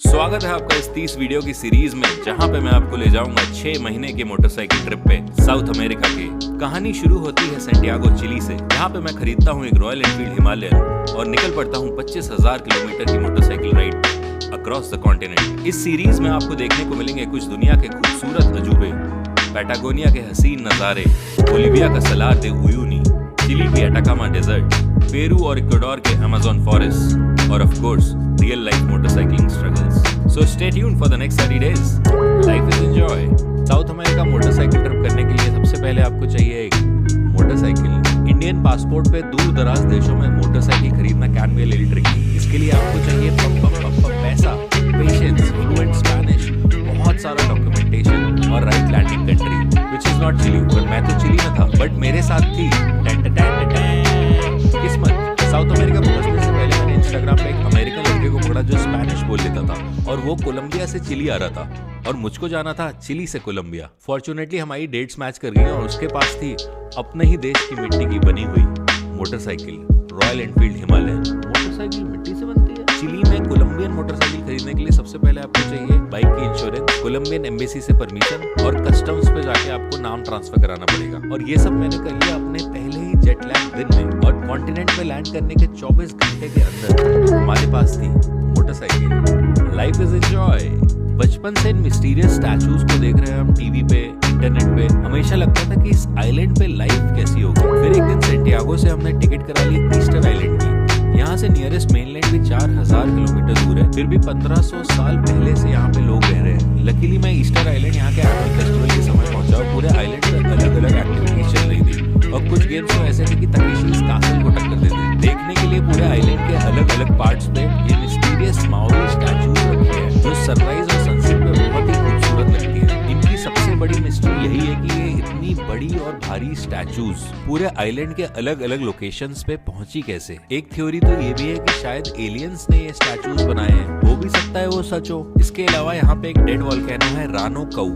स्वागत है आपका इस 30 वीडियो की सीरीज में, जहां पे मैं आपको ले जाऊंगा 6 महीने के मोटरसाइकिल ट्रिप पे साउथ अमेरिका के। कहानी शुरू होती है सैंटियागो चिली से, जहां पे मैं खरीदता हूं एक रॉयल एनफील्ड हिमालयन और निकल पड़ता हूं 25,000 किलोमीटर की motorcycle ride across the continent. इस सीरीज में आपको देखने को मिलेंगे कुछ दुनिया के खूबसूरत अजूबे, पैटागोनिया के हसीन नज़ारे, बोलिविया का सलार दे उयूनी, चिली की अटाकामा डेजर्ट, पेरू और इक्वाडोर के अमेज़न फॉरेस्ट और of course real life motorcycling struggles. So stay tuned for the next 30 days. Life is enjoy. South America motorcycle trip करने के लिए सबसे पहले आपको चाहिए एक मोटरसाइकिल। इंडियन पासपोर्ट पे दूर दराज देशों में मोटरसाइकिल खरीदना can be a little tricky. इसके लिए आपको चाहिए पैसा, पेशेंस, फ्लुएंट स्पेनिश, बहुत सारा डॉक्यूमेंटेशन और right landing country which is not Chile. पर मैं तो चिली में था, बट मेरे साथ थी किस्मत। साउथ अमेरिका पहुंचने से पहले मैंने इंस्टाग्राम पे एक अमेरिकन लड़के को पकड़ा जो स्पेनिश बोल लेता था और वो कोलंबिया से चिली आ रहा था और मुझको जाना था चिली से कोलंबिया। फॉर्चुनेटली हमारी डेट्स मैच कर गई और उसके पास थी अपने ही देश की मिट्टी की बनी हुई motorcycle royal Enfield Himalayan. Motorcycle मिट्टी से बनती है। चिली में कोलंबियन मोटरसाइकिल खरीदने के लिए सबसे पहले आपको चाहिए बाइक की इंश्योरेंस, कोलंबियन एम्बेसी से परमिशन और कस्टम्स पे जाके आपको नाम ट्रांसफर कराना पड़ेगा। और ये सब मैंने कर लिया अपने पहले ही जेट लैग दिन में। और कॉन्टिनेंट पे लैंड करने के 24 घंटे के अंदर हमारे पास थी मोटरसाइकिल। Life is enjoy. बचपन से इन मिस्टीरियस स्टैचूज को देख रहे हैं हम टीवी पे, इंटरनेट पे। हमेशा लगता था कि इस आइलैंड पे लाइफ कैसी होगी। फिर एक दिन सैंटियागो से हमने टिकट करा ली ईस्टर आइलैंड की। यहाँ से नियरेस्ट मेनलैंड भी 4,000 किलोमीटर दूर है, फिर भी 1500 साल पहले से यहाँ पे लोग रह रहे हैं। लकीली मैं ईस्टर आइलैंड यहाँ के एनुअल फेस्टिवल के समय पहुंचा और पूरे आइलैंड पे अलग अलग एक्टिविटीज चल रही थी और कुछ गेम्स तो ऐसे थे कि तकेशीस कासल को टक्कर देते। देखने के लिए पूरे आइलैंड के अलग अलग पार्ट्स पे ये मिस्टीरियस माओरी स्टैचूज रखे हैं जो सनराइज और सनसेट पे बहुत ही खूबसूरत लगती है। इनकी सबसे बड़ी मिस्ट्री यही है कि ये इतनी बड़ी और भारी स्टैचूज पूरे आइलैंड के अलग अलग लोकेशंस पे पहुंची कैसे। एक थ्योरी तो ये भी है कि शायद एलियंस ने ये स्टैचूज बनाए हैं, हो भी सकता है वो सच हो। इसके अलावा यहाँ पे एक डेड वोल्केनो है रानो कऊ,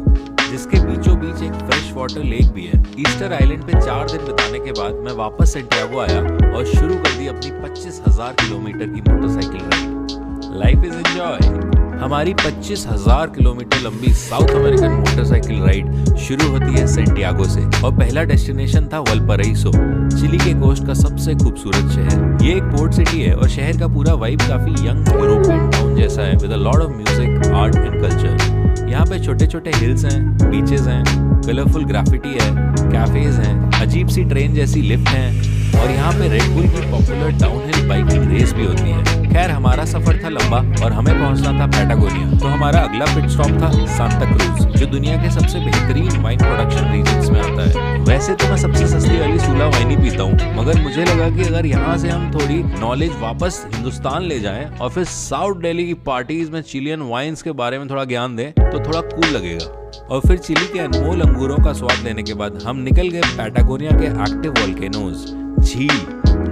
जिसके बीचों बीच एक फ्रेश वाटर लेक भी है। ईस्टर आइलैंड पे 4 दिन बिताने के बाद मैं वापस सैंटियागो आया और शुरू कर दी अपनी 25,000 किलोमीटर की motorcycle ride. Life is enjoy. हमारी 25,000 किलोमीटर लंबी साउथ अमेरिकन मोटरसाइकिल राइड शुरू होती है सैंटियागो से और पहला डेस्टिनेशन था वल्पराइसो, चिली के कोस्ट का सबसे खूबसूरत शहर। ये एक पोर्ट सिटी है और शहर का पूरा वाइब काफी यंग यूरोपियन टाउन जैसा है with a lot of music, art and culture. यहाँ पे छोटे छोटे हिल्स हैं, बीचेस हैं, कलरफुल ग्राफिटी है, कैफेज हैं, अजीब सी ट्रेन जैसी लिफ्ट हैं और यहाँ पे रेड बुल की पॉपुलर डाउनहिल बाइकिंग रेस भी होती है। खैर हमारा सफर था लंबा और हमें पहुंचना था पैटागोनिया, तो हमारा अगला पिट स्टॉप था सांता क्रूज, जो दुनिया के सबसे बेहतरीन वाइन प्रोडक्शन रीजन्स में आता है। वैसे तो मैं सबसे सस्ती वाली सूला वाइन ही पीता हूँ, मगर मुझे लगा कि अगर यहाँ से हम थोड़ी नॉलेज वापस हिंदुस्तान ले जाएं और फिर साउथ दिल्ली की पार्टीज में चिलियन वाइन्स के बारे में थोड़ा ज्ञान दें तो थोड़ा कूल लगेगा। और फिर चिली के अनमोल अंगूरों का स्वाद लेने के बाद हम निकल गए पैटागोनिया के एक्टिव वोल्केनोज, झील,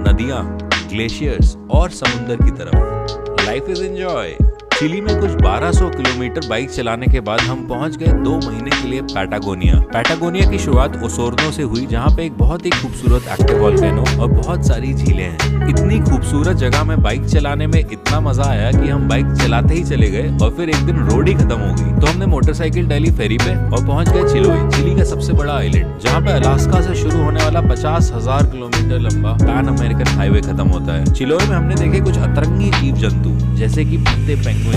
नदियां, ग्लेशियर्स और समुंदर की तरफ। Life is enjoy. चिली में कुछ 1200 किलोमीटर बाइक चलाने के बाद हम पहुंच गए 2 महीने के लिए पैटागोनिया। पैटागोनिया की शुरुआत ओसोर्नो से हुई, जहां पे एक बहुत ही खूबसूरत एक्टिव वोल्केनो और बहुत सारी झीलें हैं। इतनी खूबसूरत जगह में बाइक चलाने में इतना मजा आया कि हम बाइक चलाते ही चले गए और फिर एक दिन रोड ही खत्म हो गई, तो हमने मोटरसाइकिल डाली फेरी पे और पहुंच गए चिलोई, चिली का सबसे बड़ा आइलैंड, जहाँ पे अलास्का से शुरू होने वाला 50,000 किलोमीटर लंबा पैन अमेरिकन हाईवे खत्म होता है। चिलोई में हमने देखे कुछ अतरंगी जीव जंतु जैसे कि पत्ते, पेंगुइन्स,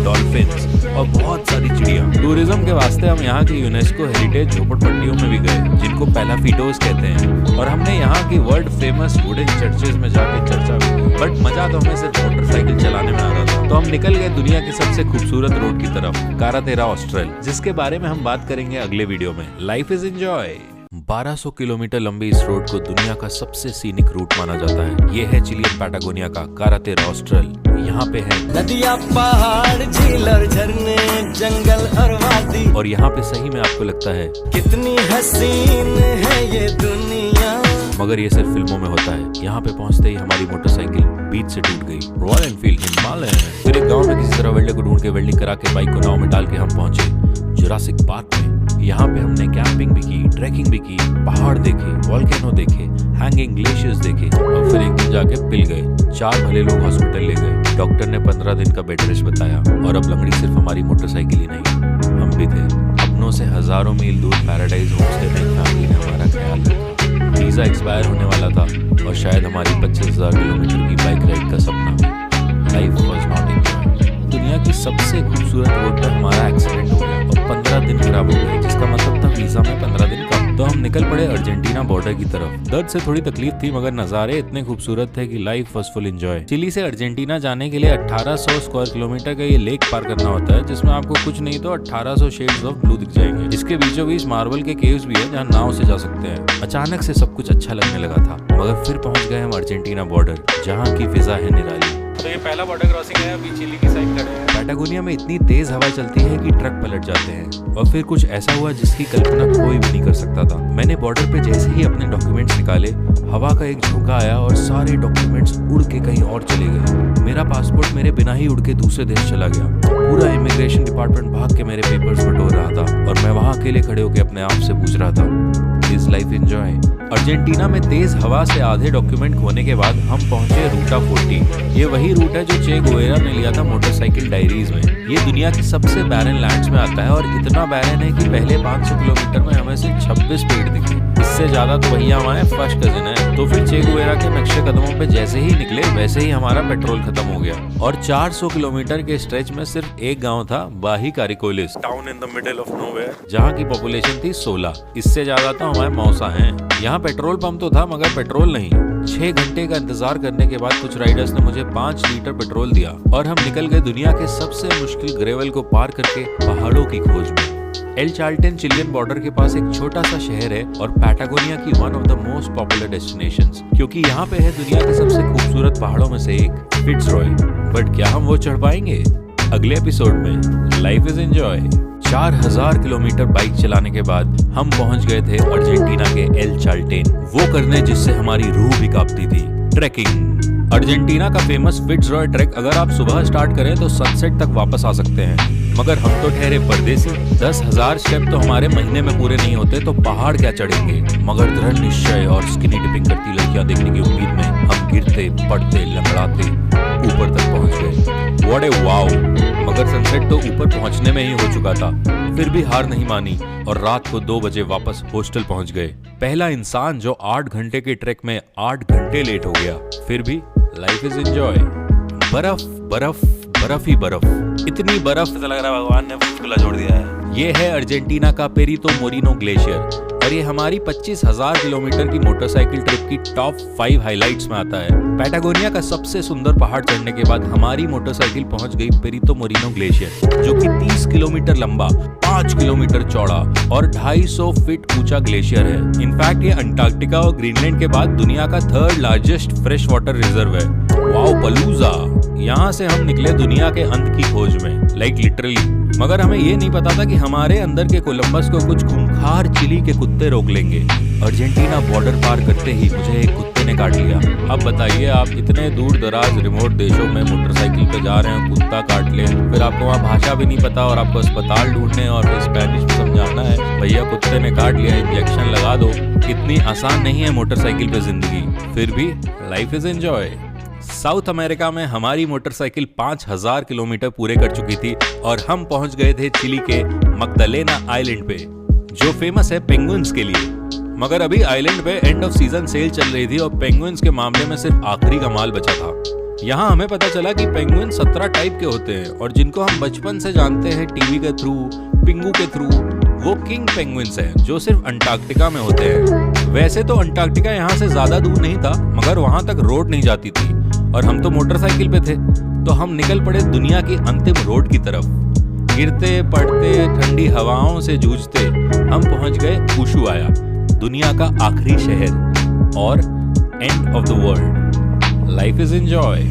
डॉल्फिन्स और बहुत सारी चिड़िया। टूरिज्म के वास्ते हम यहाँ की यूनेस्को हेरिटेज झोपड़पट्टियों में भी गए, जिनको पैलाफिडोस कहते हैं, और हमने यहाँ की वर्ल्ड फेमस वुडन चर्चेज में जाके चर्चा भी की। बट मजा तो हमें सिर्फ मोटरसाइकिल चलाने में आ रहा था, तो हम निकल गए दुनिया की सबसे खूबसूरत रोड की तरफ, कारातेरा ऑस्ट्रेल, जिसके बारे में हम बात करेंगे अगले वीडियो में। Life is enjoy. 1200 किलोमीटर लंबी इस रोड को दुनिया का सबसे सीनिक रूट माना जाता है। ये है चिलियन पैटागोनिया का कारातेरा ऑस्ट्रेल। यहाँ पे है नदियाँ, पहाड़, झील और झरने, जंगल और वादी, और यहाँ पे सही में आपको लगता है कितनी हसीन है ये दुनिया, मगर ये सिर्फ फिल्मों में होता है। यहाँ पे पहुँचते ही हमारी मोटरसाइकिल बीच से टूट गई। Royal Enfield Himalayan. फिर एक गाँव में किसी तरह वेल्डर को ढूंढ के वेल्डिंग करा के बाइक को नाव में डाल के हम पहुंचे जुरासिक पार्क में। यहाँ पे हमने कैंपिंग भी की, ट्रैकिंग भी की, पहाड़ देखे, वोल्केनो देखे, हैंगिंग ग्लेशियर्स देखे और फिर एक दिन जाके पिल गए। 4 भले लोग हॉस्पिटल ले गए। डॉक्टर ने 15 दिन का बेड रेस्ट बताया और अब लंगड़ी सिर्फ हमारी मोटरसाइकिल ही नहीं, हम भी थे। अपनों से हजारों मील दूर पैराडाइज होमस्टे में फैमिली ने हमारा ख्याल रखा। वीजा एक्सपायर होने वाला था और शायद हमारी 25,000 किलोमीटर की बाइक राइड का सपना भी। Life was not enjoy. दुनिया की सबसे खूबसूरत रोड पर हमारा एक्सीडेंट हो गया और 15 दिन खराब हो गए, जिसका मतलब था वीजा में 15 दिन कम। तो हम निकल पड़े अर्जेंटीना बॉर्डर की तरफ। दर्द से थोड़ी तकलीफ थी मगर नज़ारे इतने खूबसूरत थे कि life was full enjoy. Chile से अर्जेंटीना जाने के लिए 1800 स्क्वायर किलोमीटर का ये लेक पार करना होता है, जिसमें आपको कुछ नहीं तो 1800 शेड्स ऑफ ब्लू दिख जाएंगे। इसके बीचों बीच मार्बल के केव्स भी है जहाँ नाव से जा सकते हैं। अचानक से सब कुछ अच्छा लगने लगा था, मगर फिर पहुंच गए हम अर्जेंटीना बॉर्डर, जहाँ की फिजा है निराली। तो ये पहला बॉर्डर क्रॉसिंग है, अभी चिली की साइड खड़े हैं। पैटागोनिया में इतनी तेज हवा चलती है कि ट्रक पलट जाते हैं और फिर कुछ ऐसा हुआ जिसकी कल्पना कोई भी नहीं कर सकता था। मैंने बॉर्डर पे जैसे ही अपने डॉक्यूमेंट्स निकाले, हवा का एक झोंका आया और सारे डॉक्यूमेंट्स उड़ के कहीं और चले गए। मेरा पासपोर्ट मेरे बिना ही उड़ के दूसरे देश चला गया। पूरा इमिग्रेशन डिपार्टमेंट भाग के मेरे पेपर्स बटोर रहा था और मैं वहाँ अकेले खड़े होकर अपने आप से पूछ रहा था, इज लाइफ एंजॉय? अर्जेंटीना में तेज हवा से आधे डॉक्यूमेंट खोने के बाद हम पहुंचे रूटा 40। ये वही रूट है जो चे गुवेरा ने लिया था मोटरसाइकिल डायरीज में। ये दुनिया की सबसे बैरन लैंड्स में आता है और इतना बैरन है कि पहले 500 किलोमीटर में हमें सिर्फ 26 पेड़ दिखे। इससे ज्यादा तो वही हमारे फर्स्ट कजिन है। तो फिर चे गुवेरा के नक्शे कदमों पे जैसे ही निकले वैसे ही हमारा पेट्रोल खत्म हो गया और 400 किलोमीटर के स्ट्रेच में सिर्फ एक गाँव था, बाही कारिकोलिस, town in the middle of nowhere, जहाँ की पॉपुलेशन थी 16। इससे ज्यादा तो हमारे मौसा हैं। यहाँ पेट्रोल पंप तो था मगर पेट्रोल नहीं। 6 घंटे का इंतजार करने के बाद कुछ राइडर्स ने मुझे 5 लीटर पेट्रोल दिया और हम निकल गए दुनिया के सबसे मुश्किल ग्रेवल को पार करके पहाड़ों की खोज में। एल चार्ल्टन चिलियन बॉर्डर के पास एक छोटा सा शहर है और पैटागोनिया की one of the most popular destinations, क्योंकि यहाँ पे है दुनिया के सबसे खूबसूरत पहाड़ों में से एक, फिट्जरॉय। बट क्या हम वो चढ़ पाएंगे? अगले एपिसोड में life is enjoy. 4000 kilometre bike चलाने के बाद हम पहुंच गए थे अर्जेंटीना के एल चार्ल्टेन, वो करने जिससे हमारी रूह भी कांपती थी, ट्रैकिंग। अर्जेंटीना का फेमस फिट्जरॉय ट्रैक अगर आप सुबह स्टार्ट करें तो सनसेट तक वापस आ सकते हैं, मगर हम तो ठहरे परदेसी। 10,000 स्टेप तो हमारे महीने में पूरे नहीं होते, तो पहाड़ क्या चढ़ेंगे। मगर दृढ़ निश्चय और स्किनी डिपिंग करती लड़कियां देखने की उम्मीद में हम गिरते पड़ते लंगड़ाते ऊपर तक पहुंच गए। What A wow! मगर सनसेट तो ऊपर पहुंचने में ही हो चुका था। फिर भी हार नहीं मानी और रात को 2 बजे वापस हॉस्टल पहुंच गए। पहला इंसान जो 8 घंटे के ट्रैक में 8 घंटे लेट हो गया। फिर भी लाइफ इज एंजॉय। बर्फ बर्फ बर्फ ही बर्फ, इतनी बर्फ ऐसा लग रहा है भगवान ने खुला छोड़ दिया है। ये है अर्जेंटीना का पेरितो मोरिनो ग्लेशियर और ये हमारी 25,000 किलोमीटर की मोटरसाइकिल ट्रिप की टॉप 5 हाइलाइट्स में आता है। पैटागोनिया का सबसे सुंदर पहाड़ चढ़ने के बाद हमारी मोटरसाइकिल पहुंच गई पेरितो मोरिनो ग्लेशियर, जो कि 30 किलोमीटर लंबा, 5 किलोमीटर चौड़ा और 250 फीट ऊंचा ग्लेशियर है। इनफैक्ट ये अंटार्कटिका और ग्रीनलैंड के बाद दुनिया का 3rd largest fresh water reserve है। वाओ पलूजा! यहाँ से हम निकले दुनिया के अंत की खोज में, लाइक लिटरली। मगर हमें ये नहीं पता था कि हमारे अंदर के कोलंबस को कुछ खूंखार चिली के कुत्ते रोक लेंगे। अर्जेंटीना बॉर्डर पार करते ही मुझे एक कुत्ते ने काट लिया। अब बताइए, आप इतने दूर दराज रिमोट देशों में मोटरसाइकिल पे जा रहे हैं, कुत्ता काट ले, फिर आपको वहाँ भाषा भी नहीं पता और आपको अस्पताल ढूंढने और फिर स्पेनिश में समझाना है, भैया कुत्ते ने काट लिया, इंजेक्शन लगा दो। इतनी आसान नहीं है मोटरसाइकिल पे जिंदगी। फिर भी life is enjoy. South America में हमारी मोटरसाइकिल 5000 किलोमीटर पूरे कर चुकी थी और हम पहुंच गए थे चिली के मग्दलेना आइलैंड पे, जो फेमस है पेंगुइन्स के लिए। मगर अभी आइलैंड पे एंड ऑफ सीजन सेल चल रही थी और पेंगुइन्स के मामले में सिर्फ आखिरी का माल बचा था। यहाँ हमें पता चला कि पेंगुइन 17 टाइप के होते हैं और जिनको हम बचपन से जानते हैं टीवी के थ्रू, पिंगू के थ्रू, वो किंग पेंगुइन्स हैं जो सिर्फ अंटार्कटिका में होते हैं। वैसे तो अंटार्कटिका यहाँ से ज्यादा दूर नहीं था, मगर वहां तक रोड नहीं जाती थी और हम तो मोटरसाइकिल पे थे, तो हम निकल पड़े दुनिया की अंतिम रोड की तरफ। गिरते पड़ते ठंडी हवाओं से जूझते हम पहुंच गए उशुआया, दुनिया का आखिरी शहर और end of the world. Life is enjoy.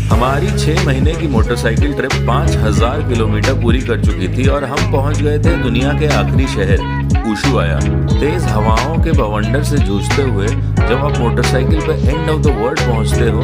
हमारी 6 महीने की मोटरसाइकिल ट्रिप 5000 किलोमीटर पूरी कर चुकी थी और हम पहुंच गए थे दुनिया के आखिरी शहर उशुआया। तेज हवाओं के बवंडर से जूझते हुए जब आप मोटरसाइकिल पे एंड ऑफ द वर्ल्ड पहुंचते हो,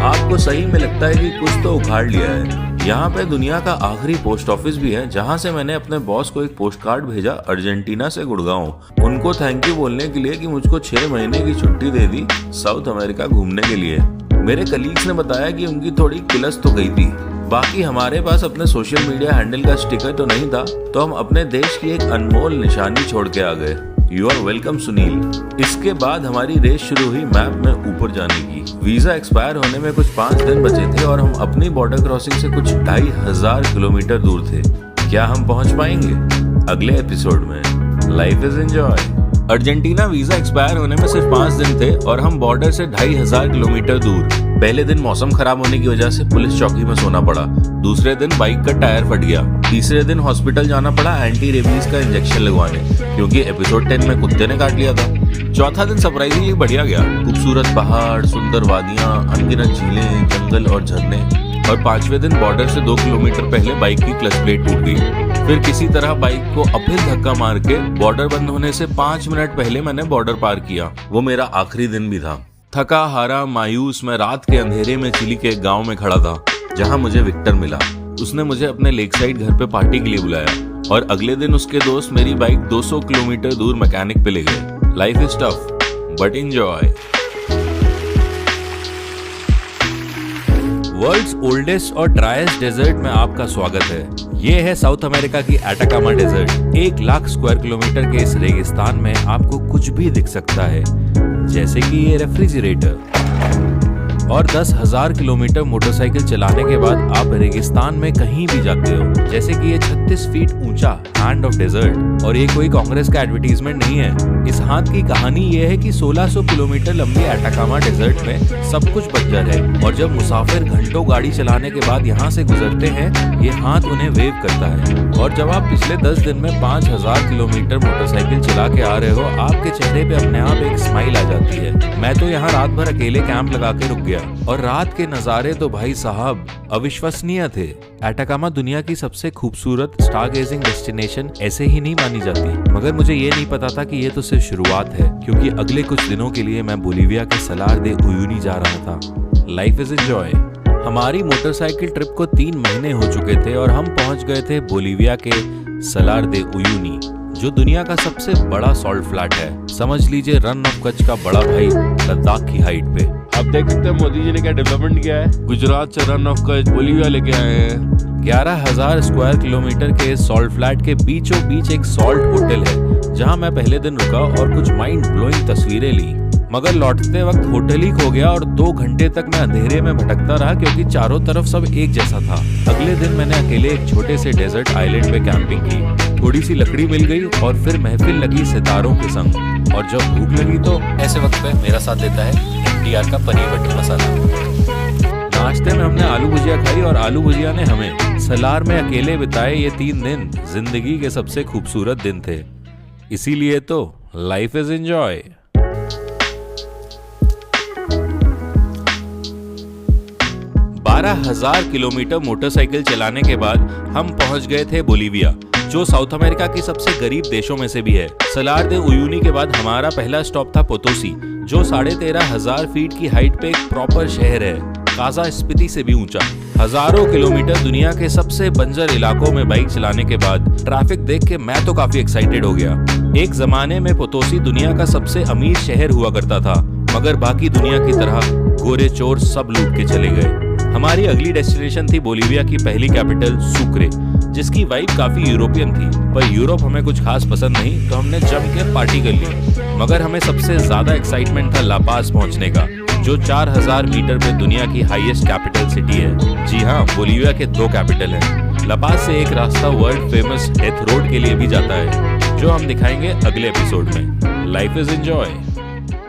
आपको सही में लगता है कि कुछ तो उखाड़ लिया है। यहाँ पे दुनिया का आखिरी पोस्ट ऑफिस भी है, जहाँ से मैंने अपने बॉस को एक पोस्ट कार्ड भेजा अर्जेंटीना से गुड़गांव, उनको थैंक यू बोलने के लिए कि मुझको 6 महीने की छुट्टी दे दी साउथ अमेरिका घूमने के लिए। मेरे कलीग्स ने बताया कि उनकी थोड़ी किलस तो गई थी। बाकी हमारे पास अपने सोशल मीडिया हैंडल का स्टिकर तो नहीं था, तो हम अपने देश की एक अनमोल निशानी छोड़ के आ गए। You are welcome Sunil. इसके बाद हमारी रेस शुरू हुई मैप में ऊपर जाने की। वीजा एक्सपायर होने में कुछ 5 दिन बचे थे और हम अपनी बॉर्डर क्रॉसिंग से कुछ 2500 किलोमीटर दूर थे। क्या हम पहुंच पाएंगे? अगले एपिसोड में। Life is enjoy. Argentina visa expire होने में सिर्फ 5 दिन थे और हम बॉर्डर से 2500 किलोमीटर दूर। पहले दिन मौसम खराब होने की वजह से पुलिस चौकी में सोना पड़ा। दूसरे दिन बाइक का टायर फट गया। तीसरे दिन हॉस्पिटल जाना पड़ा एंटी रेबीज का इंजेक्शन लगवाने, क्योंकि एपिसोड 10 में कुत्ते ने काट लिया था। चौथा दिन सरप्राइजिंगली बढ़िया गया। खूबसूरत पहाड़, सुंदर वादियां, अनगिनत झीलें, जंगल और झरने। और 5वें दिन बॉर्डर से 2 किलोमीटर पहले बाइक की क्लच प्लेट टूट गई। फिर किसी तरह बाइक को अपहिल धक्का मार के बॉर्डर बंद होने से 5 मिनट पहले मैंने बॉर्डर पार किया। वो मेरा आखिरी दिन भी था। थका हारा मायूस मैं रात के अंधेरे में चिली के एक गांव में खड़ा था, जहां मुझे विक्टर मिला। उसने मुझे अपने लेक साइड घर पे पार्टी के लिए बुलाया और अगले दिन उसके दोस्त मेरी बाइक 200 किलोमीटर दूर मैकेनिक पे ले गए। Life is tough but enjoy. World's oldest और ड्राइएस्ट डेजर्ट में आपका स्वागत है। ये है साउथ अमेरिका की Atacama desert. 1 lakh square kilometre के इस रेगिस्तान में आपको कुछ भी दिख सकता है, जैसे कि ये रेफ्रिजरेटर। और 10,000 किलोमीटर मोटरसाइकिल चलाने के बाद आप रेगिस्तान में कहीं भी जाते हो, जैसे कि ये 36 फीट ऊंचा हैंड ऑफ डेजर्ट। और ये कोई कांग्रेस का एडवर्टीजमेंट नहीं है। इस हाथ की कहानी ये है कि 1600 किलोमीटर लंबी एटाकामा डेजर्ट में सब कुछ बंजर है, और जब मुसाफिर घंटों गाड़ी चलाने के बाद यहाँ से गुजरते हैं, ये हाथ उन्हें वेव करता है। और जब आप पिछले 10 दिन में 5000 किलोमीटर मोटरसाइकिल चला के आ रहे हो, आपके चेहरे पे अपने आप एक स्माइल आ जाती है। मैं तो यहाँ रात भर अकेले कैंप लगा के रुक गया, और रात के नजारे तो भाई साहब अविश्वसनीय थे। एटाकामा दुनिया की सबसे खूबसूरत स्टारगेजिंग डेस्टिनेशन ऐसे ही नहीं मानी जाती, मगर मुझे ये नहीं पता था कि ये तो सिर्फ शुरुआत है, क्योंकि अगले कुछ दिनों के लिए मैं बोलीविया के सलार दे उयूनी जा रहा था। Life is enjoy. हमारी मोटरसाइकिल ट्रिप को 3 महीने हो चुके थे और हम पहुंच गए थे बोलीविया के सलार दे उयूनी, जो दुनिया का सबसे बड़ा सॉल्ट फ्लैट है। समझ लीजिए रन ऑफ कच्छ का बड़ा भाई लद्दाख की हाइट पे। अब देख सकते हैं मोदी जी ने क्या डेवलपमेंट किया है। गुजरात से रन ऑफ कच्छ बोलीविया लेके आए हैं। 11,000 स्क्वायर किलोमीटर के सॉल्ट फ्लैट के बीचों बीच एक सॉल्ट होटल है, जहां मैं पहले दिन रुका और कुछ माइंड ब्लोइंग तस्वीरें ली। मगर लौटते वक्त होटल ही खो गया और 2 घंटे तक मैं अंधेरे में भटकता रहा, क्योंकि चारों तरफ सब एक जैसा था। अगले दिन मैंने अकेले एक छोटे से डेजर्ट आइलैंड पे कैंपिंग की। थोड़ी सी लकड़ी मिल गई और फिर महफिल लगी सितारों के संग। और जब भूख लगी तो ऐसे वक्त पे मेरा साथ देता है NTR का पनीर बटर मसाला। नाश्ते में हमने आलू भुजिया खाई और आलू भुजिया ने हमें। सलार में अकेले बिताए ये 3 दिन जिंदगी के सबसे खूबसूरत दिन थे। इसीलिए तो life is enjoy. 12,000 kilometre motorcycle चलाने के बाद हम पहुंच गए थे बोलीविया, जो साउथ अमेरिका की सबसे गरीब देशों में से भी है। सलार दे उयूनी के बाद हमारा पहला स्टॉप था पोतोसी, जो 13,500 फीट की हाइट पे एक प्रॉपर शहर है, काजा स्पीति से भी ऊंचा। हजारों किलोमीटर दुनिया के सबसे बंजर इलाकों में बाइक चलाने के बाद ट्रैफिक देख के मैं तो काफी एक्साइटेड हो गया। एक जमाने में पोतोसी दुनिया का सबसे अमीर शहर हुआ करता था, मगर बाकी दुनिया की तरह गोरे चोर सब लूट के चले गए। हमारी अगली डेस्टिनेशन थी बोलीविया की पहली कैपिटल सुक्रे, जिसकी वाइब काफी यूरोपियन थी, पर यूरोप हमें कुछ खास पसंद नहीं, तो हमने जम के पार्टी कर ली। मगर हमें सबसे ज्यादा एक्साइटमेंट था ला पाज पहुंचने का, जो 4000 मीटर पे दुनिया की हाईएस्ट कैपिटल सिटी है। जी हाँ, बोलीविया के 2 कैपिटल हैं। ला पाज से एक रास्ता वर्ल्ड फेमस डेथ रोड के लिए भी जाता है, जो हम दिखाएंगे अगले एपिसोड में। Life is enjoy.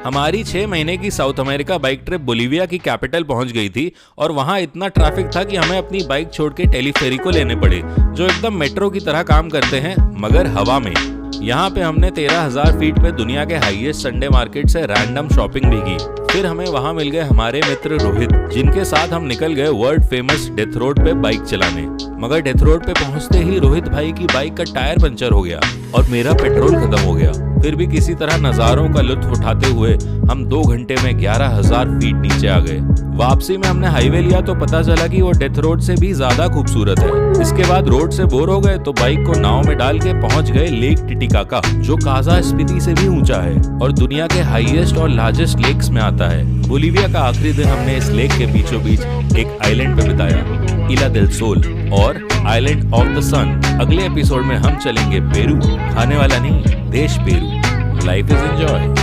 हमारी 6 महीने की south America bike trip Bolivia की कैपिटल पहुंच गई थी, और वहां इतना ट्रैफिक था कि हमें अपनी बाइक छोड़ के टेलीफेरी को लेने पड़े, जो एकदम मेट्रो की तरह काम करते हैं मगर हवा में। यहाँ पे हमने 13,000 फीट पे दुनिया के हाईएस्ट संडे मार्केट से रैंडम शॉपिंग भी की। फिर हमें वहाँ मिल गए हमारे मित्र रोहित, जिनके साथ हम निकल गए वर्ल्ड फेमस डेथ रोड पे बाइक चलाने। मगर डेथ रोड पे पहुँचते ही रोहित भाई की बाइक का टायर पंचर हो गया और मेरा पेट्रोल खत्म हो गया। फिर भी किसी तरह नज़ारों का लुत्फ उठाते हुए हम 2 घंटे में 11,000 फीट नीचे आ गए। वापसी में हमने हाईवे लिया तो पता चला कि वो डेथ रोड से भी ज्यादा खूबसूरत है। इसके बाद रोड से बोर हो गए तो बाइक को नाव में डाल के पहुंच गए लेक टिटिकाका, जो काजा स्पीति से भी ऊंचा है और दुनिया के हाईएस्ट और लार्जेस्ट लेक्स में आता है। बोलीविया का आखिरी दिन हमने इस लेक के बीचों बीच एक आइलैंड पे बिताया, इला देल सोल और आइलैंड ऑफ द सन। अगले एपिसोड में हम चलेंगे पेरू, खाने वाला नहीं, देश Peru. Life is enjoy.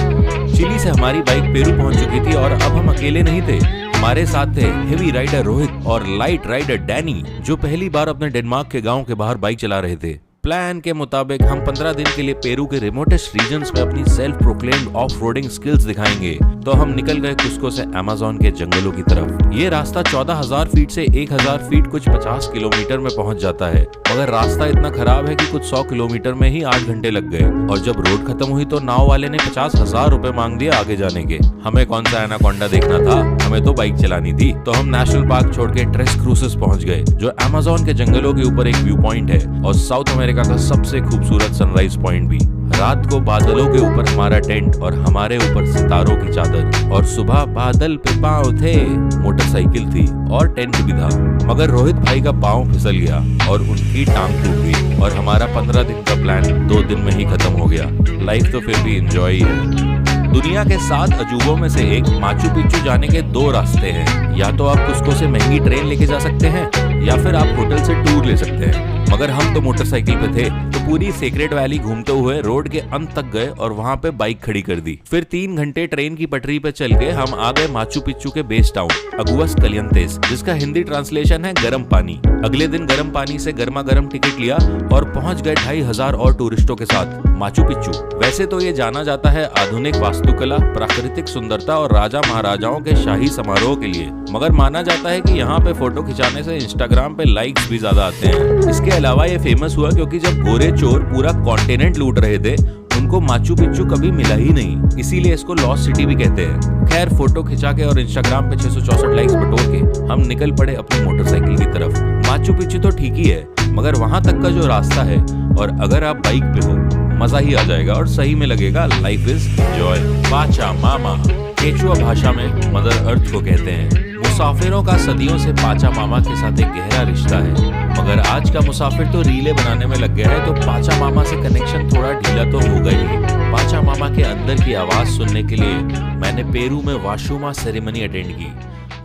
Chile से हमारी बाइक पेरू पहुंच चुकी थी और अब हम अकेले नहीं थे। हमारे साथ थे हेवी राइडर रोहित और लाइट राइडर डैनी, जो पहली बार अपने डेनमार्क के गांव के बाहर बाइक चला रहे थे। प्लान के मुताबिक हम 15 दिन के लिए पेरू के रिमोटेस्ट रीजन्स में अपनी self proclaimed off roading skills दिखाएंगे। तो हम निकल गए कुस्को से अमेज़न के जंगलों की तरफ। ये रास्ता 14,000 फीट से 1,000 फीट कुछ 50 किलोमीटर में पहुंच जाता है, मगर रास्ता इतना खराब है कि कुछ 100 किलोमीटर में ही 8 घंटे लग गए। और जब रोड खत्म हुई तो नाव वाले ने 50,000 रुपए मांग दिए आगे जाने के। हमें कौन सा एनाकोंडा देखना था, हमें तो बाइक चलानी थी। तो हम नेशनल पार्क छोड़ के ट्रेस क्रूसेस पहुंच गए, जो अमेज़न के जंगलों के ऊपर एक व्यू पॉइंट है और साउथ अमेरिका का सबसे खूबसूरत सनराइज पॉइंट भी। रात को बादलों के ऊपर हमारा टेंट और हमारे ऊपर सितारों की चादर, और सुबह बादल पे पाँव थे, मोटरसाइकिल थी और टेंट भी था। मगर रोहित भाई का पाँव फिसल गया और उनकी टांग टूट गई और हमारा 15 दिन का प्लान 2 दिन में ही खत्म हो गया। लाइफ तो फिर भी एंजॉय है। दुनिया के 7 अजूबों में से एक माचू पिच्चू जाने के 2 रास्ते हैं। या तो आप कुस्को से महंगी ट्रेन लेके जा सकते हैं या फिर आप होटल से टूर ले सकते हैं। मगर हम तो मोटरसाइकिल पे थे तो पूरी सेक्रेट वैली घूमते हुए रोड के अंत तक गए और वहां पे बाइक खड़ी कर दी। फिर 3 घंटे ट्रेन की पटरी पे चल के हम आ गए माचू पिच्चू के बेस टाउन अगुअस कलियंतेस, जिसका हिंदी ट्रांसलेशन है गर्म पानी। अगले दिन गर्म पानी से गर्मा गर्म टिकट लिया और पहुंच गए 2,500 और टूरिस्टों के साथ माचू पिच्चू। वैसे तो ये जाना जाता है आधुनिक वास्तुकला, प्राकृतिक सुंदरता और राजा महाराजाओं के शाही समारोह के लिए, मगर माना जाता है कि यहाँ पे फोटो खिंचाने से इंस्टाग्राम पे लाइक्स भी ज्यादा आते हैं। इसके अलावा ये फेमस हुआ क्योंकि जब गोरे चोर पूरा कॉन्टिनेंट लूट रहे थे उनको माचू पिच्चू कभी मिला ही नहीं, इसीलिए इसको लॉस्ट सिटी भी कहते हैं। खैर, फोटो खिंचा के और इंस्टाग्राम पे 664 लाइक्स बटोर के हम निकल पड़े अपनी मोटरसाइकिल की तरफ। माचू पिच्चू तो ठीक ही है, मगर वहां तक का जो रास्ता है, और अगर आप बाइक पे हो मजा ही आ जाएगा और सही में लगेगा लाइफ इज एंजॉय। पाचा मामा केचुआ भाषा में मदर अर्थ को कहते हैं। मुसाफिरों का सदियों से पाचा मामा के साथ एक गहरा रिश्ता है, मगर आज का मुसाफिर तो रीले बनाने में लग गया है, तो पाचा मामा से कनेक्शन थोड़ा ढीला तो होगा ही। पाचा मामा के अंदर की आवाज सुनने के लिए मैंने पेरू में वाशुमा सेरेमनी अटेंड की।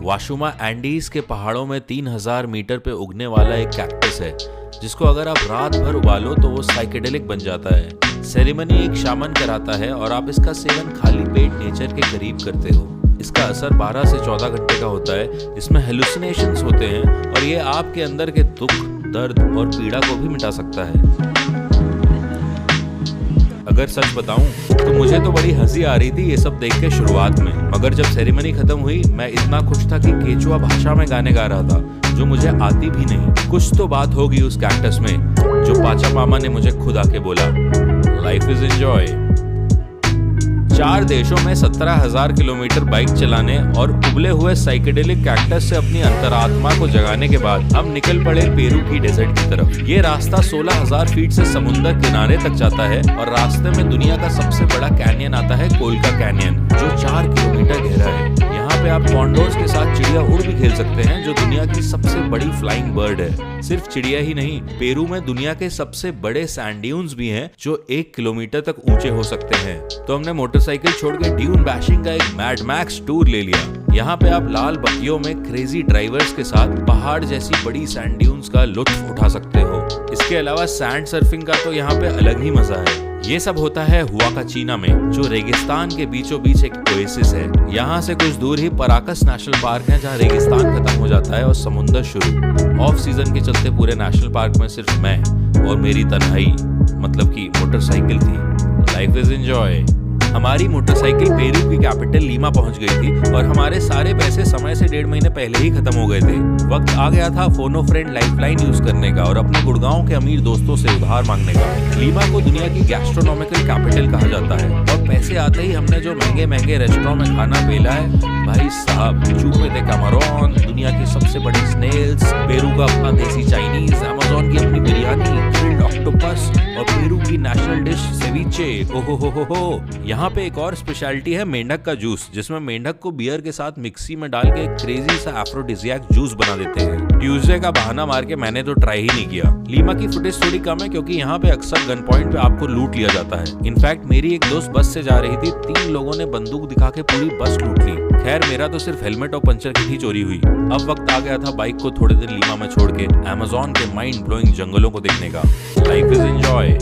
वाशुमा एंडीज के पहाड़ों में 3,000 मीटर पे उगने वाला एक कैक्टस है, जिसको अगर आप रात भर उबालो तो वो साइकेडेलिक बन जाता है। सेरेमनी एक शामन कराता है और आप इसका सेवन खाली पेट नेचर के करीब करते हो। इसका असर 12 से 14 घंटे का होता है। इसमें हेलुसिनेशंस होते हैं और ये आपके अंदर के दुख, दर्द और पीड़ा को भी मिटा सकता है। अगर सच बताऊं तो मुझे तो बड़ी हंसी आ रही थी ये सब देख के शुरुआत में, मगर जब सेरेमनी खत्म हुई मैं इतना खुश था कि केचुआ भाषा में गाने गा रहा था, जो मुझे आती भी नहीं। कुछ तो बात होगी उस कैक्टस में, जो पाचा मामा ने मुझे खुद आके बोला, लाइफ इज एंजॉय। 4 देशों में 17,000 किलोमीटर बाइक चलाने और उबले हुए साइकेडेलिक कैक्टस से अपनी अंतरात्मा को जगाने के बाद हम निकल पड़े पेरू की डेजर्ट की तरफ। ये रास्ता 16,000 फीट से समुद्र किनारे तक जाता है और रास्ते में दुनिया का सबसे बड़ा कैनियन आता है, कोलका कैनियन, जो 4 किलोमीटर गहरा है। यहाँ पे आप कॉन्डोर्स के साथ चिड़िया उड़ भी खेल सकते हैं, जो दुनिया की सबसे बड़ी फ्लाइंग बर्ड है। सिर्फ चिड़िया ही नहीं, पेरू में दुनिया के सबसे बड़े सैंड ड्यून्स भी हैं, जो 1 किलोमीटर तक ऊंचे हो सकते हैं। तो हमने मोटरसाइकिल छोड़ के ड्यून बैशिंग का एक मैड मैक्स टूर ले लिया। यहाँ पे आप लाल बगियों में क्रेजी ड्राइवर्स के साथ पहाड़ जैसी बड़ी सैंड ड्यून्स का लुत्फ उठा सकते हो। इसके अलावा सैंड सर्फिंग का तो यहाँ पे अलग ही मजा है। ये सब होता है हुआकाचीना में, जो रेगिस्तान के बीचों बीच एक ओएसिस है। यहाँ से कुछ दूर ही पराकस नेशनल पार्क है, जहाँ रेगिस्तान खत्म हो जाता है और समुंदर शुरू। ऑफ सीजन के चलते पूरे नेशनल पार्क में सिर्फ मैं और मेरी तन्हाई, मतलब की मोटरसाइकिल थी। Life is enjoy. हमारी मोटरसाइकिल पेरू की कैपिटल लीमा पहुंच गई थी और हमारे सारे पैसे समय से 1.5 महीने पहले ही खत्म हो गए थे। वक्त आ गया था फोनो फ्रेंड लाइफलाइन यूज करने का और अपने गुड़गांव के अमीर दोस्तों से उधार मांगने का। लीमा को दुनिया की गैस्ट्रोनॉमिकल कैपिटल कहा जाता है और पैसे आते ही हमने जो महंगे महंगे रेस्टोरेंट में खाना पेला है, भाई साहब, चूपे दे कैमरॉन, दुनिया की सबसे बड़ी स्नेल्स, पेरू का अपना देसी चाइनीज, अमेज़न की अपनी बिरयानी, ग्रिल्ड ऑक्टोपस और पेरू की नेशनल डिश सेविचे लीचे, ओहो हो। यहाँ पे एक और स्पेशलिटी है मेंढक का जूस, जिसमें मेंढक को बियर के साथ मिक्सी में डाल के एक क्रेजी सा एफ्रोडिजियाक जूस बना देते हैं। ट्यूसडे का बहाना मार के मैंने तो ट्राई ही नहीं किया। लीमा की फुटेज थोड़ी कम है क्योंकि यहाँ पे अक्सर गन पॉइंट पे आपको लूट लिया जाता है। इनफैक्ट मेरी एक दोस्त बस से जा रही थी, 3 लोगों ने बंदूक दिखा के पूरी बस लूट ली। खैर मेरा तो सिर्फ हेलमेट और पंचर की ही चोरी हुई। अब वक्त आ गया था बाइक को थोड़े दिन लीमा में छोड़ के अमेज़न के माइंड ब्लोइंग जंगलों को देखने का। Life is enjoy.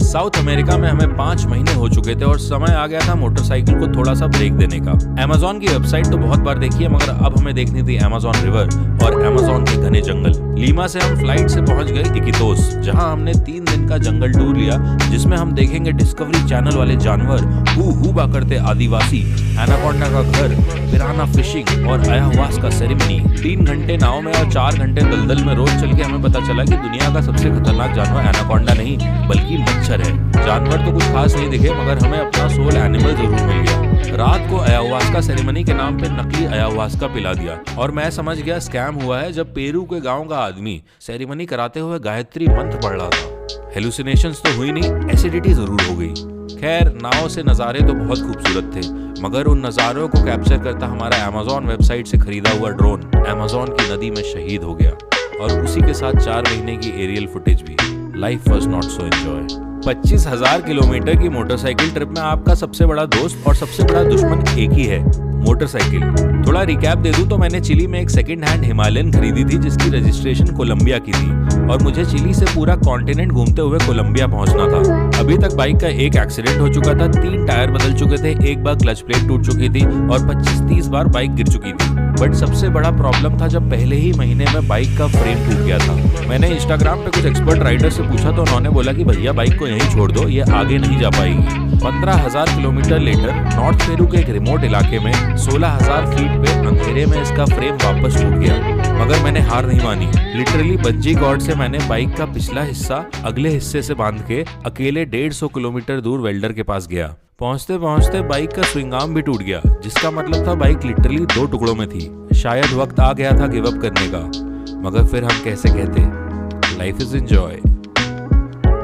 South America में हमें 5 महीने हो चुके थे और समय आ गया था मोटरसाइकिल को थोड़ा सा ब्रेक देने का। अमेज़न की वेबसाइट तो बहुत बार देखी है, मगर अब हमें देखनी थी अमेज़न रिवर और अमेज़न के घने जंगल। लीमा से हम फ्लाइट से पहुंच गए इकितोस, जहां हमने 3 दिन का जंगल टूर लिया, जिसमें हम देखेंगे डिस्कवरी चैनल वाले जानवर, हूबा करते आदिवासी, एनाकोंडा का घर, पिराना फिशिंग और ayahuasca सेरेमनी। 3 घंटे नाव में और 4 घंटे दलदल में रोड चल के हमें पता चला कि दुनिया का सबसे खतरनाक जानवर एनाकोंडा नहीं बल्कि मच्छर है। जानवर तो कुछ खास नहीं दिखे, मगर हमें अपना सोल एनिमल जरूर मिल गया। रात को ayahuasca सेरेमनी के नाम पे नकली ayahuasca पिला दिया और मैं समझ गया स्कैम हुआ है, जब पेरू के गांव का आदमी सेरेमनी कराते हुए गायत्री मंत्र पढ़ रहा था। हेलुसिनेशंस तो हुई नहीं, एसिडिटी जरूर हो गई। खैर नाव से नज़ारे तो बहुत खूबसूरत थे, मगर उन नज़ारों को कैप्चर करता हमारा अमेज़न वेबसाइट से खरीदा हुआ ड्रोन अमेज़न की नदी में शहीद हो गया, और उसी के साथ 4 महीने की एरियल फुटेज भी। Life was not so enjoy. 25,000 kilometre की मोटरसाइकिल ट्रिप में आपका सबसे बड़ा दोस्त और सबसे बड़ा दुश्मन एक ही है, मोटरसाइकिल। थोड़ा रिकैप दे दूं तो मैंने चिली में एक सेकंड हैंड हिमालयन खरीदी थी, जिसकी रजिस्ट्रेशन कोलंबिया की थी, और मुझे चिली से पूरा कॉन्टिनेंट घूमते हुए कोलंबिया पहुंचना था। अभी तक बाइक का एक एक्सीडेंट हो चुका था, 3 टायर बदल चुके थे, एक बार क्लच प्लेट टूट चुकी थी और 25-30 बार बाइक गिर चुकी थी। बट सबसे बड़ा प्रॉब्लम था जब पहले ही महीने में बाइक का फ्रेम टूट गया था। मैंने इंस्टाग्राम पे कुछ एक्सपर्ट राइडर से पूछा तो उन्होंने बोला कि भैया बाइक को यहीं छोड़ दो, ये आगे नहीं जा पाएगी। 15,000 किलोमीटर लेटर नॉर्थ पेरू के एक रिमोट इलाके में 16,000 फीट पे अंधेरे में इसका फ्रेम वापस टूट गया, मगर मैंने हार नहीं मानी। लिटरली बंजी कॉर्ड से मैंने बाइक का पिछला हिस्सा अगले हिस्से से बांध के अकेले 150 किलोमीटर दूर वेल्डर के पास गया। पहुंचते पहुंचते बाइक का स्विंग आर्म भी टूट गया, जिसका मतलब था बाइक लिटरली 2 टुकड़ों में थी। शायद वक्त आ गया था गिव अप करने का, मगर फिर हम कैसे कहते, life is enjoy.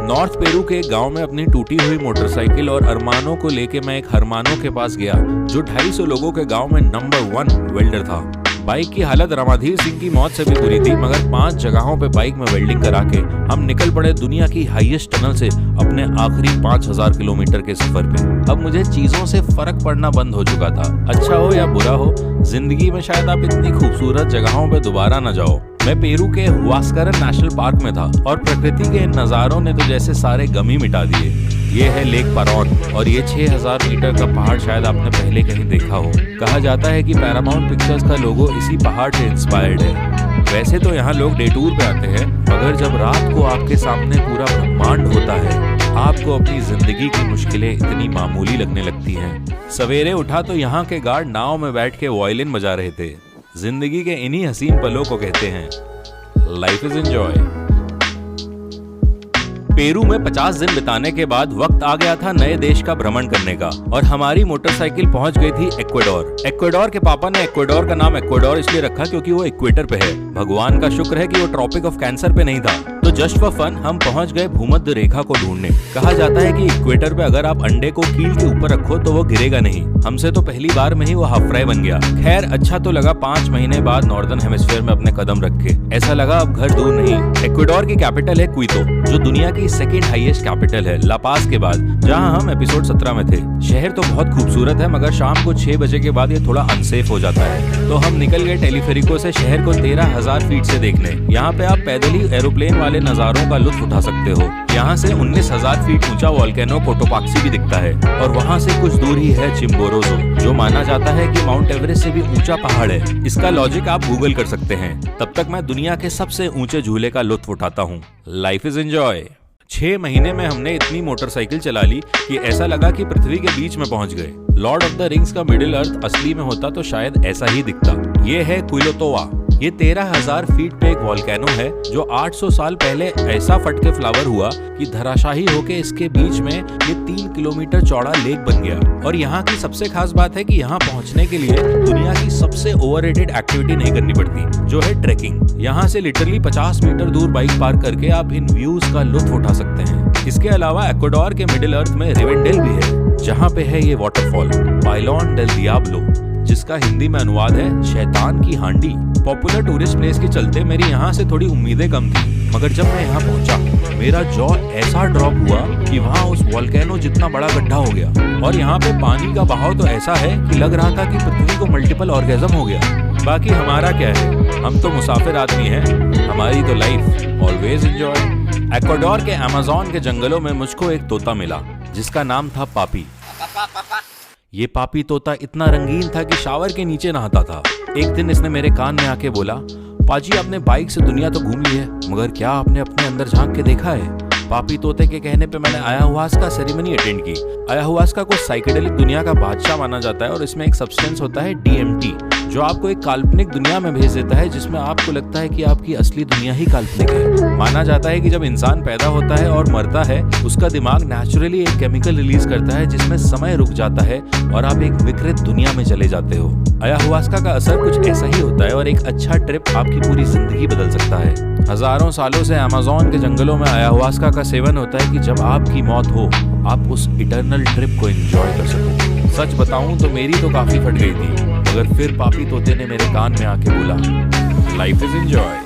North Peru के एक गांव में अपनी टूटी हुई मोटरसाइकिल और अरमानों को लेके मैं एक हरमानो के पास गया, जो 250 लोगों के गांव में नंबर 1 वेल्डर था। बाइक की हालत रामाधीर सिंह की मौत से भी बुरी थी, मगर 5 जगहों पे बाइक में वेल्डिंग करा के हम निकल पड़े दुनिया की हाईएस्ट टनल से अपने आखिरी 5,000 किलोमीटर के सफर पे। अब मुझे चीजों से फर्क पड़ना बंद हो चुका था। अच्छा हो या बुरा हो, जिंदगी में शायद आप इतनी खूबसूरत जगहों पे दोबारा न जाओ। मैं पेरू के हुआस्करन नेशनल पार्क में था और प्रकृति के इन नज़ारों ने तो जैसे सारे गम ही मिटा दिए। ये है लेक पारोन और ये 6,000 मीटर का पहाड़ शायद आपने पहले कहीं देखा हो। कहा जाता है कि पैरामाउंट पिक्चर्स का लोगो इसी पहाड़ से इंस्पायर्ड है। वैसे तो यहाँ लोग डे टूर पे आते हैं, मगर जब रात को आपके सामने पूरा ब्रह्मांड होता है, आपको अपनी जिंदगी की मुश्किलें इतनी मामूली लगने लगती हैं। सवेरे उठा तो यहाँ के गार्ड नाव में बैठ के वायलिन बजा रहे थे। जिंदगी के इन्हीं हसीन पलों को कहते हैं लाइफ इज एंजॉय। पेरू में 50 दिन बिताने के बाद वक्त आ गया था नए देश का भ्रमण करने का, और हमारी मोटरसाइकिल पहुंच गई थी इक्वाडोर। इक्वाडोर के पापा ने इक्वाडोर का नाम इक्वाडोर इसलिए रखा क्योंकि वो इक्वेटर पे है। भगवान का शुक्र है कि वो ट्रॉपिक ऑफ कैंसर पे नहीं था। तो जस्ट फॉर फन हम पहुंच गए भूमध्य रेखा को ढूंढने। कहा जाता है कि इक्वेटर पे अगर आप अंडे को कील के ऊपर रखो तो वो गिरेगा नहीं। हमसे तो पहली बार में ही वो हाफ फ्राई बन गया। खैर अच्छा तो लगा 5 महीने बाद नॉर्दर्न हेमिस्फीयर में अपने कदम रख के। ऐसा लगा अब घर दूर नहीं। इक्वाडोर की कैपिटल है क्वितो, जो दुनिया की सेकेंड हाईएस्ट कैपिटल है लापास के बाद, जहां हम एपिसोड 17 में थे। शहर तो बहुत खूबसूरत है, मगर शाम को 6 बजे के बाद ये थोड़ा अनसेफ हो जाता है। तो हम निकल गए टेलीफेरिको से शहर को 13,000 फीट से देखने। यहाँ पे आप पैदल ही एरोप्लेन वाले नजारों का लुत्फ उठा सकते हो। यहाँ से 19,000 फीट ऊंचा वोल्केनो कोटोपाक्सी भी दिखता है, और वहाँ से कुछ दूर ही है चिम्बोरोजो, जो माना जाता है कि माउंट एवरेस्ट से भी ऊंचा पहाड़ है। इसका लॉजिक आप गूगल कर सकते हैं। तब तक मैं दुनिया के सबसे ऊंचे झूले का लुत्फ उठाता हूँ। Life is enjoy. 6 महीने में हमने इतनी मोटरसाइकिल चला ली कि ऐसा लगा कि पृथ्वी के बीच में पहुंच गए। लॉर्ड ऑफ द रिंग्स का मिडिल अर्थ असली में होता तो शायद ऐसा ही दिखता। ये है क्विलोतोवा। ये 13,000 फीट पे एक वोल्केनो है, जो 800 साल पहले ऐसा फट के फ्लावर हुआ कि धराशाही होके इसके बीच में ये 3 किलोमीटर चौड़ा लेक बन गया। और यहाँ की सबसे खास बात है कि यहाँ पहुँचने के लिए दुनिया की सबसे ओवररेटेड एक्टिविटी नहीं करनी पड़ती, जो है ट्रैकिंग। यहाँ से लिटरली 50 मीटर दूर बाइक पार्क करके आप इन व्यूज का लुत्फ उठा सकते हैं। इसके अलावा इक्वाडोर के मिडिल अर्थ में रिवेंडेल भी है, जहाँ पे है ये वाटरफॉल पाइलोन डेल डियाब्लो, जिसका हिंदी में अनुवाद है शैतान की हांडी। पॉपुलर टूरिस्ट प्लेस के चलते मेरी यहाँ से थोड़ी उम्मीदें कम थी, मगर जब मैं यहाँ पहुंचा मेरा जॉ ऐसा ड्रॉप हुआ कि वहाँ उस वोल्केनो जितना बड़ा गड्ढा हो गया और यहाँ पे पानी का बहाव तो ऐसा है कि लग रहा था कि पृथ्वी को मल्टीपल ऑर्गेज्म हो गया। बाकी हमारा क्या है, हम तो मुसाफिर आदमी हैं, हमारी तो लाइफ ऑलवेज एंजॉय। इक्वाडोर के अमेज़न के जंगलों में मुझको एक तोता मिला जिसका नाम था पापी। ये पापी तोता इतना रंगीन था कि शावर के नीचे नहाता था। एक दिन इसने मेरे कान में आके बोला, पाजी आपने बाइक से दुनिया तो घूम ली है, मगर क्या आपने अपने अंदर झांक के देखा है? पापी तोते के कहने पे मैंने ayahuasca सेरेमनी अटेंड की। ayahuasca को साइकेडेलिक दुनिया का बादशाह माना जाता है और इसमें एक सब्सटेंस होता है DMT, जो आपको एक काल्पनिक दुनिया में भेज देता है जिसमें आपको लगता है कि आपकी असली दुनिया ही काल्पनिक है। माना जाता है कि जब इंसान पैदा होता है और मरता है, उसका दिमाग नेचुरली एक केमिकल रिलीज करता है जिसमें समय रुक जाता है और आप एक विकृत दुनिया में चले जाते हो। ayahuasca का असर कुछ ऐसा ही होता है और एक अच्छा ट्रिप आपकी पूरी जिंदगी बदल सकता है। हजारों सालों से अमेज़न के जंगलों में ayahuasca का सेवन होता है कि जब आपकी मौत हो आप उस इटर्नल ट्रिप को एंजॉय कर सको। सच बताऊं तो मेरी तो काफी फट गई थी, मगर फिर पापी तोते ने मेरे कान में आके बोला, लाइफ इज एंजॉय।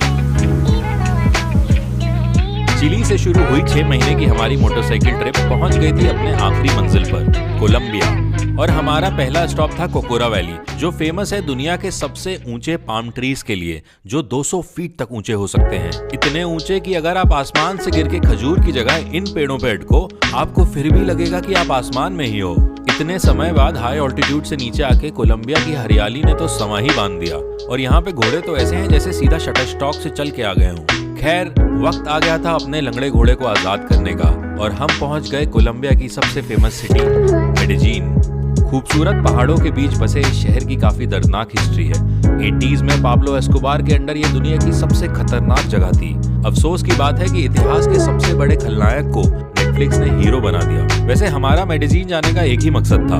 चिली से शुरू हुई 6 महीने की हमारी मोटरसाइकिल ट्रिप पहुंच गई थी अपने आखिरी मंजिल पर, कोलंबिया, और हमारा पहला स्टॉप था कोकोरा वैली, जो फेमस है दुनिया के सबसे ऊंचे पाम ट्रीज के लिए, जो 200 फीट तक ऊंचे हो सकते हैं। इतने ऊंचे कि अगर आप आसमान से गिर के खजूर की जगह इन पेड़ों पे अटको, आपको फिर भी लगेगा कि आप आसमान में ही हो। इतने समय बाद हाई ऑल्टीट्यूड से नीचे आके कोलंबिया की हरियाली ने तो समा ही बांध दिया, और यहाँ पे घोड़े तो ऐसे हैं जैसे सीधा शटरस्टॉक से चल के आ गए हों। खैर, वक्त आ गया था अपने लंगड़े घोड़े को आजाद करने का, और हम पहुंच गए कोलंबिया की सबसे फेमस सिटी मेडेजिन। खूबसूरत पहाड़ों के बीच बसे इस शहर की काफी दर्दनाक हिस्ट्री है। 80s में पाब्लो एस्कोबार के अंडर ये दुनिया की सबसे खतरनाक जगह थी। अफसोस की बात है कि इतिहास के सबसे बड़े खलनायक को नेटफ्लिक्स ने हीरो बना दिया। वैसे हमारा मेडेजिन जाने का एक ही मकसद था,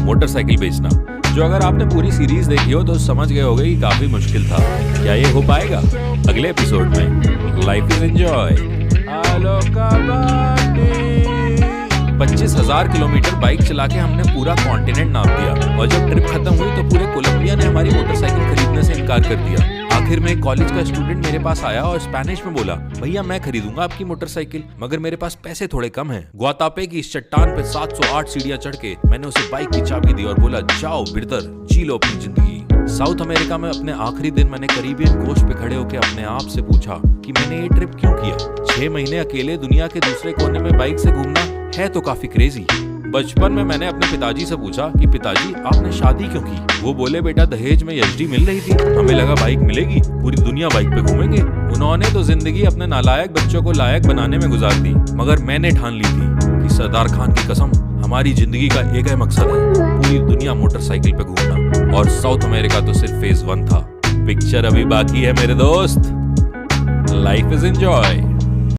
मोटरसाइकिल बेचना, जो अगर आपने पूरी सीरीज देखी हो तो समझ गए होंगे कि काफी मुश्किल था। क्या ये हो पाएगा? अगले एपिसोड में। Life is enjoy. 25,000 kilometre bike चला के हमने पूरा कॉन्टिनेंट नाप दिया, और जब ट्रिप खत्म हुई तो पूरे कोलंबिया ने हमारी मोटरसाइकिल खरीदने से इनकार कर दिया। आखिर में एक कॉलेज का स्टूडेंट मेरे पास आया और स्पेनिश में बोला, भैया मैं खरीदूंगा आपकी मोटरसाइकिल, मगर मेरे पास पैसे थोड़े कम हैं। ग्वातापे की इस चट्टान पे 708 सीढ़ियां चढ़ के मैंने उसे बाइक की चाबी दी और बोला, जाओ ब्रदर, जी लो अपनी जिंदगी। साउथ अमेरिका में अपने आखिरी दिन मैंने कैरिबियन कोस्ट पे खड़े होकर अपने आप से पूछा कि मैंने ये ट्रिप क्यों किया। 6 महीने अकेले दुनिया के दूसरे कोने में बाइक से घूमना है तो काफी क्रेजी। बचपन में मैंने अपने पिताजी से पूछा कि पिताजी आपने शादी क्यों की? वो बोले, बेटा दहेज में एचडी मिल रही थी, हमें लगा बाइक मिलेगी, पूरी दुनिया बाइक पे घूमेंगे। उन्होंने तो जिंदगी अपने नालायक बच्चों को लायक बनाने में गुजार दी, मगर मैंने ठान ली थी कि सरदार खान की कसम, हमारी जिंदगी का एक ही मकसद है, पूरी दुनिया मोटरसाइकिल पे घूमना, और साउथ अमेरिका तो सिर्फ फेज 1 था। पिक्चर अभी बाकी है मेरे दोस्त। Life is enjoy.